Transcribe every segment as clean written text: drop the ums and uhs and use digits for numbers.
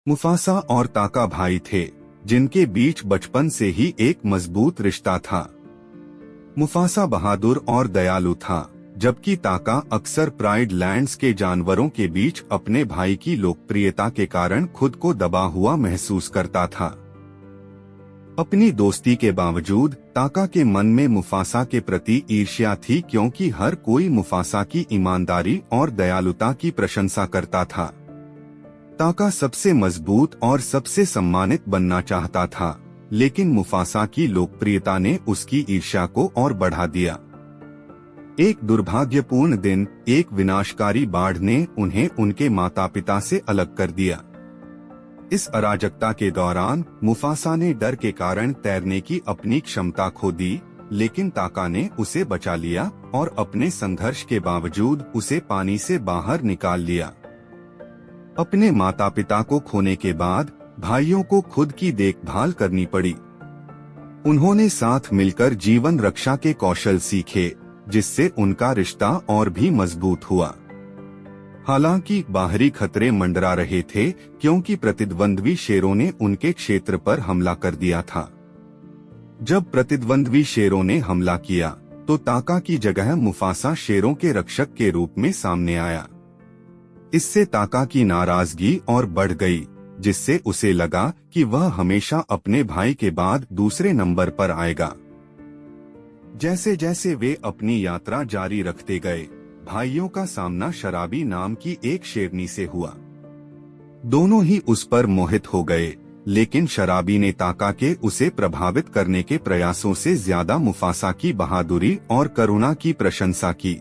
Mufasa और ताका भाई थे, जिनके बीच बचपन से ही एक मजबूत रिश्ता था। मुफासा बहादुर और दयालु था, जबकि ताका अक्सर प्राइड लैंड्स के जानवरों के बीच अपने भाई की लोकप्रियता के कारण खुद को दबा हुआ महसूस करता था। अपनी दोस्ती के बावजूद ताका के मन में मुफासा के प्रति ईर्ष्या थी, क्योंकि हर कोई मुफासा की ईमानदारी और दयालुता की प्रशंसा करता था। ताका सबसे मजबूत और सबसे सम्मानित बनना चाहता था, लेकिन मुफासा की लोकप्रियता ने उसकी ईर्ष्या को और बढ़ा दिया। एक दुर्भाग्यपूर्ण दिन एक विनाशकारी बाढ़ ने उन्हें उनके माता पिता से अलग कर दिया। इस अराजकता के दौरान मुफासा ने डर के कारण तैरने की अपनी क्षमता खो दी, लेकिन ताका ने उसे बचा लिया और अपने संघर्ष के बावजूद उसे पानी से बाहर निकाल लिया। अपने माता पिता को खोने के बाद भाइयों को खुद की देखभाल करनी पड़ी। उन्होंने साथ मिलकर जीवन रक्षा के कौशल सीखे, जिससे उनका रिश्ता और भी मजबूत हुआ। हालांकि बाहरी खतरे मंडरा रहे थे, क्योंकि प्रतिद्वंद्वी शेरों ने उनके क्षेत्र पर हमला कर दिया था। जब प्रतिद्वंद्वी शेरों ने हमला किया, तो ताका की जगह मुफासा शेरों के रक्षक के रूप में सामने आया। इससे ताका की नाराजगी और बढ़ गई, जिससे उसे लगा कि वह हमेशा अपने भाई के बाद दूसरे नंबर पर आएगा। जैसे जैसे वे अपनी यात्रा जारी रखते गए, भाइयों का सामना शराबी नाम की एक शेरनी से हुआ। दोनों ही उस पर मोहित हो गए, लेकिन शराबी ने ताका के उसे प्रभावित करने के प्रयासों से ज्यादा मुफासा की बहादुरी और करुणा की प्रशंसा की।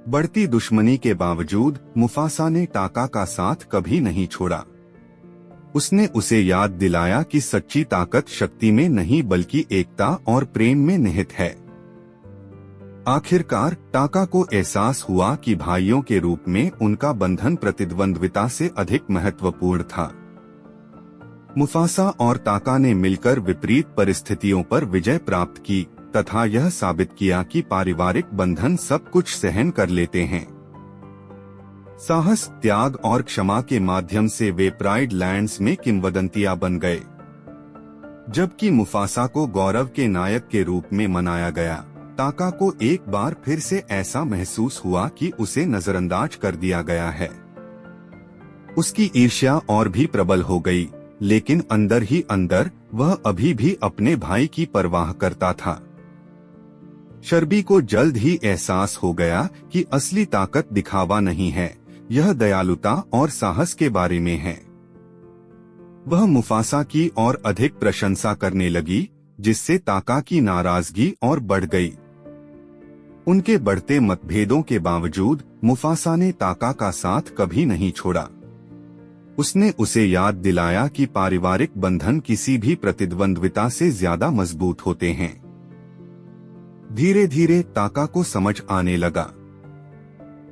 बढ़ती दुश्मनी के बावजूद मुफासा ने ताका का साथ कभी नहीं छोड़ा। उसने उसे याद दिलाया कि सच्ची ताकत शक्ति में नहीं बल्कि एकता और प्रेम में निहित है। आखिरकार ताका को एहसास हुआ कि भाइयों के रूप में उनका बंधन प्रतिद्वंद्विता से अधिक महत्वपूर्ण था। मुफासा और ताका ने मिलकर विपरीत परिस्थितियों पर विजय प्राप्त की तथा यह साबित किया कि पारिवारिक बंधन सब कुछ सहन कर लेते हैं। साहस, त्याग और क्षमा के माध्यम से वे प्राइड लैंड्स में किंवदंतियां बन गए। जबकि मुफासा को गौरव के नायक के रूप में मनाया गया, ताका को एक बार फिर से ऐसा महसूस हुआ कि उसे नजरअंदाज कर दिया गया है। उसकी ईर्ष्या और भी प्रबल हो गई, लेकिन अंदर ही अंदर वह अभी भी अपने भाई की परवाह करता था। शर्बी को जल्द ही एहसास हो गया कि असली ताकत दिखावा नहीं है, यह दयालुता और साहस के बारे में है। वह मुफासा की और अधिक प्रशंसा करने लगी, जिससे ताका की नाराजगी और बढ़ गई। उनके बढ़ते मतभेदों के बावजूद मुफासा ने ताका का साथ कभी नहीं छोड़ा। उसने उसे याद दिलाया कि पारिवारिक बंधन किसी भी प्रतिद्वंद्विता से ज्यादा मजबूत होते हैं। धीरे धीरे ताका को समझ आने लगा।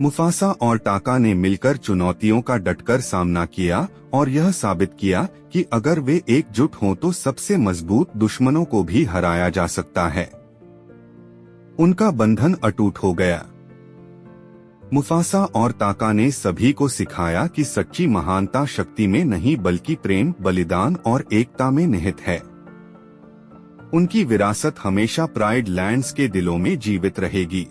मुफासा और ताका ने मिलकर चुनौतियों का डटकर सामना किया और यह साबित किया कि अगर वे एकजुट हों तो सबसे मजबूत दुश्मनों को भी हराया जा सकता है। उनका बंधन अटूट हो गया। मुफासा और ताका ने सभी को सिखाया कि सच्ची महानता शक्ति में नहीं बल्कि प्रेम, बलिदान और एकता में निहित है। उनकी विरासत हमेशा प्राइड लैंड्स के दिलों में जीवित रहेगी।